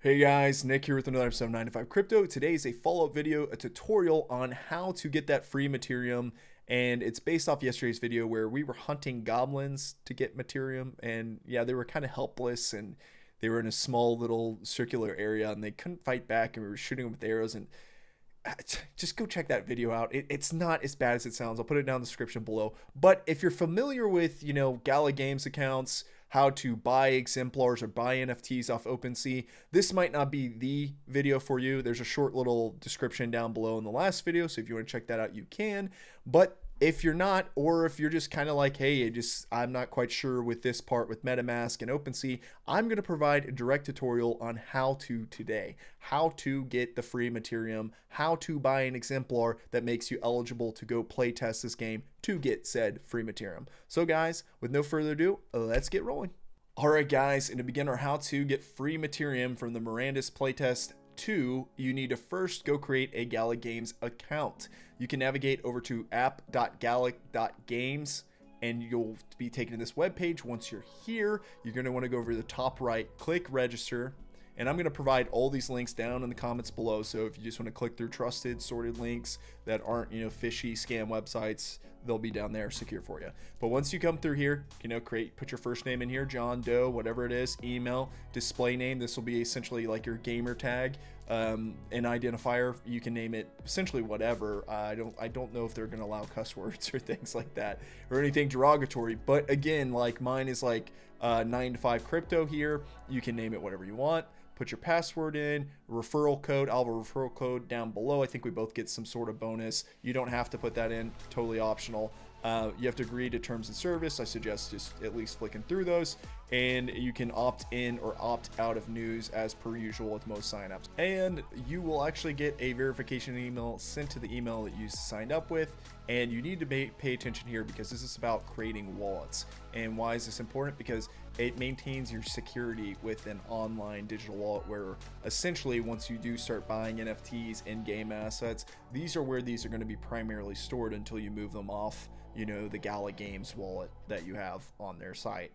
Hey guys, Nick here with another episode of 9 to 5 Crypto. Today is a follow-up video, a tutorial on how to get that free MATERIUM, and it's based off yesterday's video where we were hunting goblins to get MATERIUM, and yeah, they were kind of helpless, and they were in a small little circular area, and they couldn't fight back, and we were shooting them with arrows, and just go check that video out. It's not as bad as it sounds. I'll put it down in the description below. But if you're familiar with, Gala Games accounts, how to buy exemplars or buy NFTs off Opensea, this might not be the video for you. There's a short little description down below in the last video, so if you want to check that out, you can. But if you're not, or if you're just kind of like, hey, I'm not quite sure with this part with MetaMask and Opensea, I'm going to provide a direct tutorial on how to get the free MATERIUM, how to buy an exemplar that makes you eligible to go play test this game to get said free MATERIUM. So guys, with no further ado, let's get rolling. All right, guys, and to begin our how to get free MATERIUM from the Mirandus Playtest 2, you need to first go create a Gala Games account. You can navigate over to app.gala.games and you'll be taken to this web page. Once you're here, you're going to want to go over to the top right, click register, and I'm going to provide all these links down in the comments below. So if you just want to click through trusted, sorted links that aren't, fishy scam websites, they'll be down there secure for you. But once you come through here, put your first name in here, John Doe, whatever it is, email, display name. This will be essentially like your gamer tag, an identifier. You can name it essentially whatever. I don't know if they're going to allow cuss words or things like that or anything derogatory. But again, like mine is like 9 to 5 Crypto here. You can name it whatever you want. Put your password in, referral code. I'll have a referral code down below. I think we both get some sort of bonus. You don't have to put that in, totally optional. You have to agree to terms and service. I suggest just at least flicking through those, and you can opt in or opt out of news as per usual with most signups. And you will actually get a verification email sent to the email that you signed up with. And you need to pay attention here because this is about creating wallets. And why is this important? Because it maintains your security with an online digital wallet where essentially once you do start buying NFTs and game assets, these are where these are going to be primarily stored until you move them off the Gala Games wallet that you have on their site.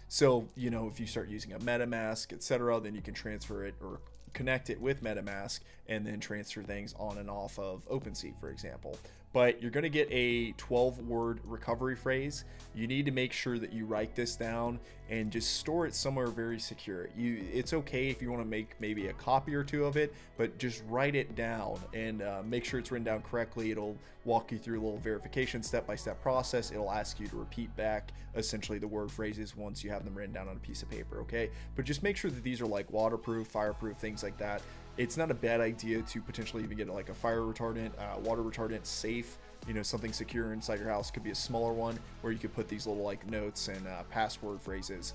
So if you start using a MetaMask, etc., then you can transfer it or connect it with MetaMask and then transfer things on and off of Opensea, for example. But you're going to get a 12-word recovery phrase. You need to make sure that you write this down and just store it somewhere very secure. It's okay if you want to make maybe a copy or two of it, but just write it down and make sure it's written down correctly. It'll walk you through a little verification step-by-step process. It'll ask you to repeat back essentially the word phrases once you have them written down on a piece of paper, okay? But just make sure that these are like waterproof, fireproof, things like that. It's not a bad idea to potentially even get like a fire retardant, water retardant, safe, something secure inside your house. Could be a smaller one where you could put these little like notes and password phrases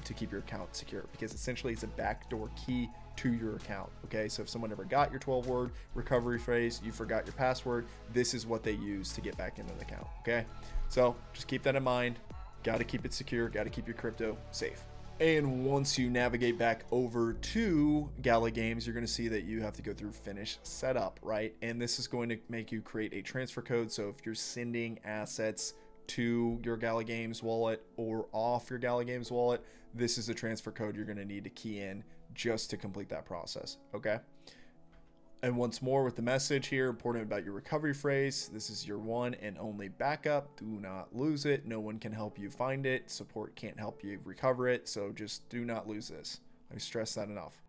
to keep your account secure, because essentially it's a backdoor key to your account. Okay, so if someone ever got your 12-word recovery phrase, you forgot your password, this is what they use to get back into the account. Okay, so just keep that in mind. Got to keep it secure, got to keep your crypto safe. And once you navigate back over to Gala Games, you're going to see that you have to go through finish setup, right? And this is going to make you create a transfer code. So if you're sending assets to your Gala Games wallet or off your Gala Games wallet, this is the transfer code you're going to need to key in just to complete that process, okay? And once more with the message here, important about your recovery phrase. This is your one and only backup. Do not lose it. No one can help you find it. Support can't help you recover it. So just do not lose this. I stress that enough.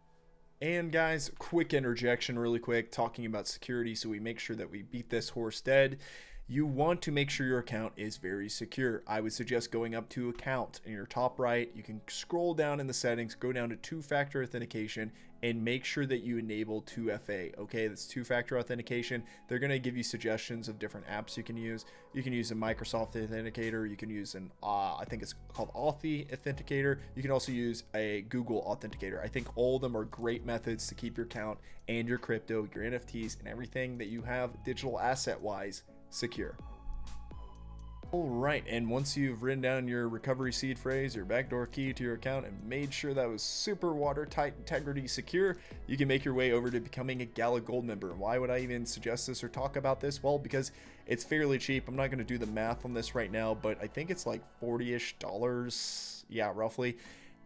And guys, quick interjection really quick, talking about security so we make sure that we beat this horse dead. You want to make sure your account is very secure. I would suggest going up to account in your top right. You can scroll down in the settings, go down to two-factor authentication, and make sure that you enable 2FA. Okay, that's two-factor authentication. They're going to give you suggestions of different apps you can use. You can use a Microsoft Authenticator. You can use an, I think it's called Authy Authenticator. You can also use a Google Authenticator. I think all of them are great methods to keep your account and your crypto, your NFTs, and everything that you have digital asset-wise secure. All right, and once you've written down your recovery seed phrase, your backdoor key to your account, and made sure that was super watertight, integrity secure, you can make your way over to becoming a Gala Gold member. And why would I even suggest this or talk about this? Well, because it's fairly cheap. I'm not going to do the math on this right now, but I think it's like $40-ish, yeah, roughly.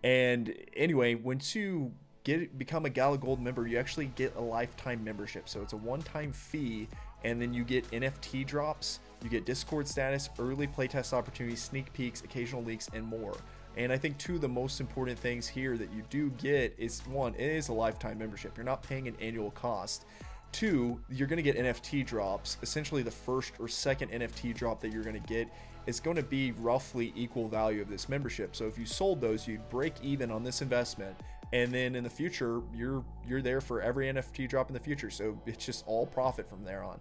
And anyway, once you become a Gala Gold member, you actually get a lifetime membership. So it's a one-time fee, and then you get NFT drops, you get Discord status, early playtest opportunities, sneak peeks, occasional leaks, and more. And I think two of the most important things here that you do get is, one, it is a lifetime membership. You're not paying an annual cost. Two, you're going to get NFT drops. Essentially, the first or second NFT drop that you're going to get is going to be roughly equal value of this membership. So if you sold those, you'd break even on this investment, and then in the future, you're there for every NFT drop in the future. So it's just all profit from there on.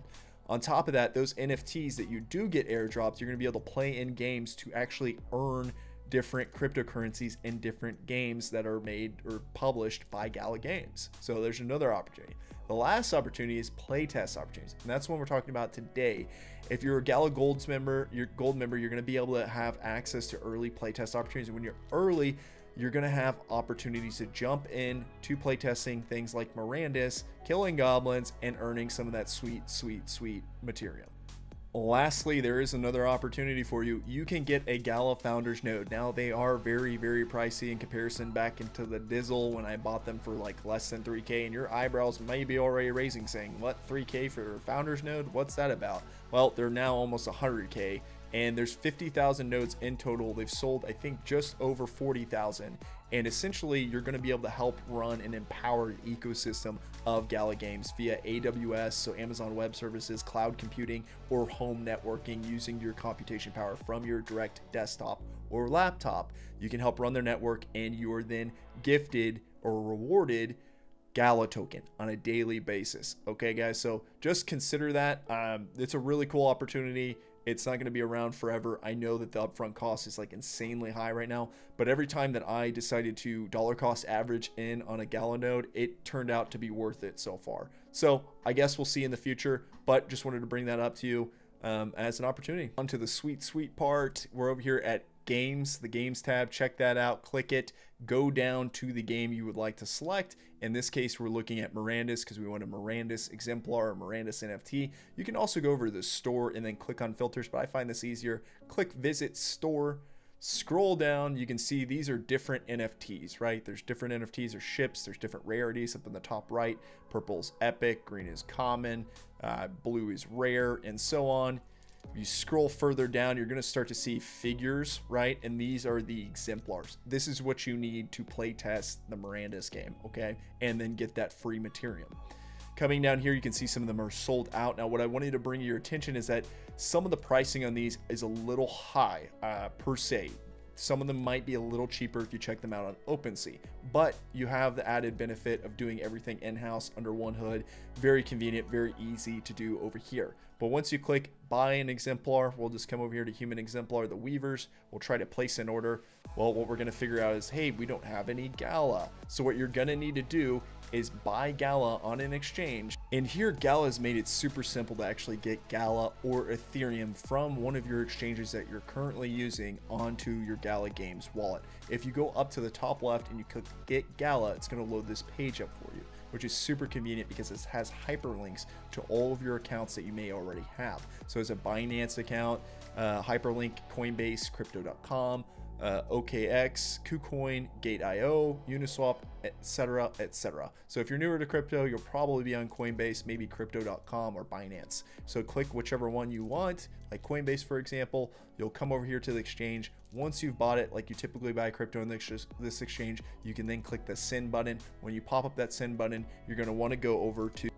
On top of that, those NFTs that you do get airdropped, you're going to be able to play in games to actually earn different cryptocurrencies in different games that are made or published by Gala Games. So there's another opportunity. The last opportunity is playtest opportunities, and that's what we're talking about today. If you're a Gala Gold member, you're going to be able to have access to early playtest opportunities. And when you're early, you're going to have opportunities to jump in to playtesting things like Mirandus, killing goblins, and earning some of that sweet material. Lastly, there is another opportunity for you. You can get a Gala Founders node. Now, they are very pricey in comparison back into the Dizzle when I bought them for like less than 3K, and your eyebrows may be already raising saying, what, 3K for a Founders node? What's that about? Well, they're now almost 100K, and there's 50,000 nodes in total. They've sold, I think, just over 40,000. And essentially, you're going to be able to help run an empowered ecosystem of Gala Games via AWS, so Amazon Web Services, cloud computing, or home networking using your computation power from your direct desktop or laptop. You can help run their network, and you are then gifted or rewarded Gala token on a daily basis. Okay, guys, so just consider that. It's a really cool opportunity. It's not going to be around forever. I know that the upfront cost is like insanely high right now, but every time that I decided to dollar cost average in on a Gala node, it turned out to be worth it so far. So I guess we'll see in the future, but just wanted to bring that up to you as an opportunity. On to the sweet part. We're over here at games, the games tab. Check that out, click it, go down to the game you would like to select. In this case, we're looking at Mirandus because we want a Mirandus Exemplar or Mirandus NFT. You can also go over to the store and then click on filters, but I find this easier. Click visit store, scroll down. You can see these are different NFTs, right? There's different NFTs or ships. There's different rarities up in the top right. Purple's epic, green is common, blue is rare, and so on. If you scroll further down, you're going to start to see figures, right? And these are the exemplars. This is what you need to play test the Mirandus game, okay? And then get that free Matterium. Coming down here, you can see some of them are sold out. Now, what I wanted to bring your attention is that some of the pricing on these is a little high per se. Some of them might be a little cheaper if you check them out on Opensea, but you have the added benefit of doing everything in-house under one hood. Very convenient, very easy to do over here. But once you click buy an exemplar, we'll just come over here to human exemplar, the weavers. We'll try to place an order. Well, what we're going to figure out is, hey, we don't have any Gala. So what you're going to need to do is buy Gala on an exchange. And here, Gala has made it super simple to actually get Gala or Ethereum from one of your exchanges that you're currently using onto your Gala Games wallet. If you go up to the top left and you click get Gala, it's going to load this page up for you, which is super convenient because it has hyperlinks to all of your accounts that you may already have. So as a Binance account, hyperlink Coinbase, crypto.com, OKX, KuCoin, Gate.io, Uniswap, etc., etc. So if you're newer to crypto, you'll probably be on Coinbase, maybe crypto.com or Binance. So click whichever one you want, like Coinbase, for example. You'll come over here to the exchange. Once you've bought it, like you typically buy crypto in this exchange, you can then click the send button. When you pop up that send button, you're going to want to go over to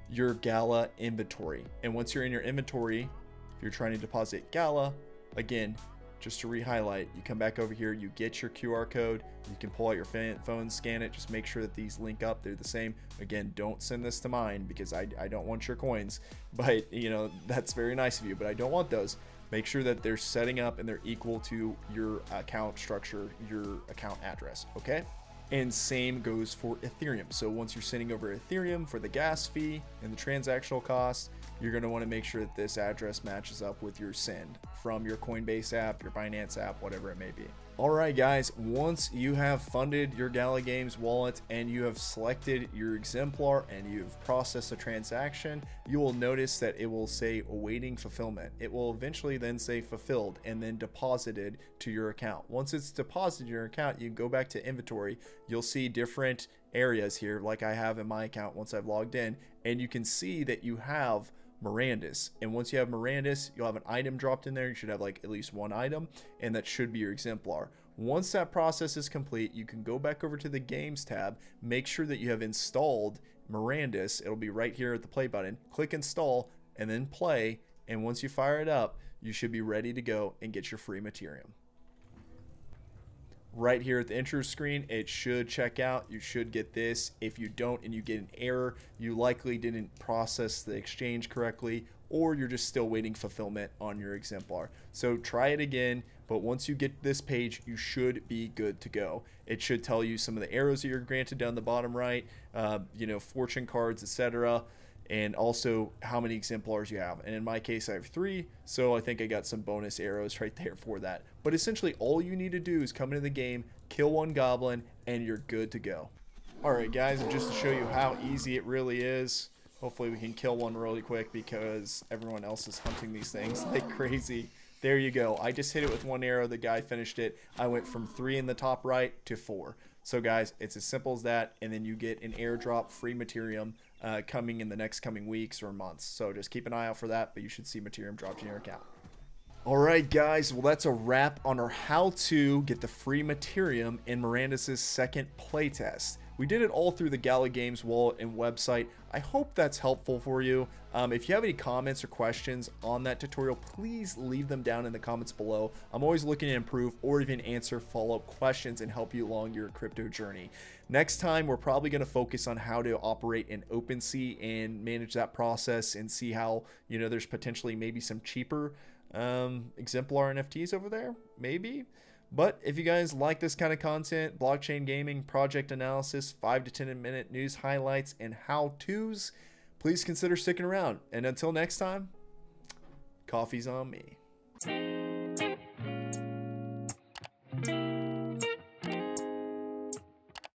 your Gala inventory. And once you're in your inventory, if you're trying to deposit Gala, again, just to re-highlight, you come back over here, you get your QR code, you can pull out your phone, scan it, just make sure that these link up, they're the same. Again, don't send this to mine because I don't want your coins, but you know, that's very nice of you, but I don't want those. Make sure that they're setting up and they're equal to your account structure, your account address, okay? And same goes for Ethereum. So once you're sending over Ethereum for the gas fee and the transactional cost, you're going to want to make sure that this address matches up with your send from your Coinbase app, your Binance app, whatever it may be. Alright guys, once you have funded your Gala Games wallet and you have selected your exemplar and you've processed a transaction, you will notice that it will say awaiting fulfillment. It will eventually then say fulfilled and then deposited to your account. Once it's deposited to your account, you go back to inventory. You'll see different areas here like I have in my account once I've logged in, and you can see that you have Mirandus, and once you have Mirandus, you'll have an item dropped in there. You should have like at least one item, and that should be your exemplar. Once that process is complete, you can go back over to the games tab, make sure that you have installed Mirandus. It'll be right here at the play button. Click install and then play, and once you fire it up, you should be ready to go and get your free MATERIUM. Right here at the intro screen, it should check out. You should get this. If you don't and you get an error, you likely didn't process the exchange correctly, or you're just still waiting fulfillment on your exemplar. So try it again, but once you get this page, you should be good to go. It should tell you some of the arrows that you're granted down the bottom right, fortune cards, etc., and also how many exemplars you have. And in my case, I have 3, so I think I got some bonus arrows right there for that. But essentially, all you need to do is come into the game, kill one goblin, and you're good to go. Alright guys, and just to show you how easy it really is, hopefully we can kill one really quick because everyone else is hunting these things like crazy. There you go. I just hit it with one arrow. The guy finished it. I went from 3 in the top right to 4. So guys, it's as simple as that, and then you get an airdrop free MATERIUM coming in the next coming weeks or months. So just keep an eye out for that, but you should see MATERIUM dropped in your account. Alright guys, well that's a wrap on our how to get the free MATERIUM in Mirandus' second playtest. We did it all through the Gala Games wallet and website. I hope that's helpful for you. If you have any comments or questions on that tutorial, please leave them down in the comments below. I'm always looking to improve or even answer follow-up questions and help you along your crypto journey. Next time, we're probably going to focus on how to operate in Opensea and manage that process and see how, there's potentially maybe some cheaper exemplar NFTs over there, maybe. But if you guys like this kind of content, blockchain gaming, project analysis, 5 to 10 minute news highlights, and how-tos, please consider sticking around. And until next time, coffee's on me.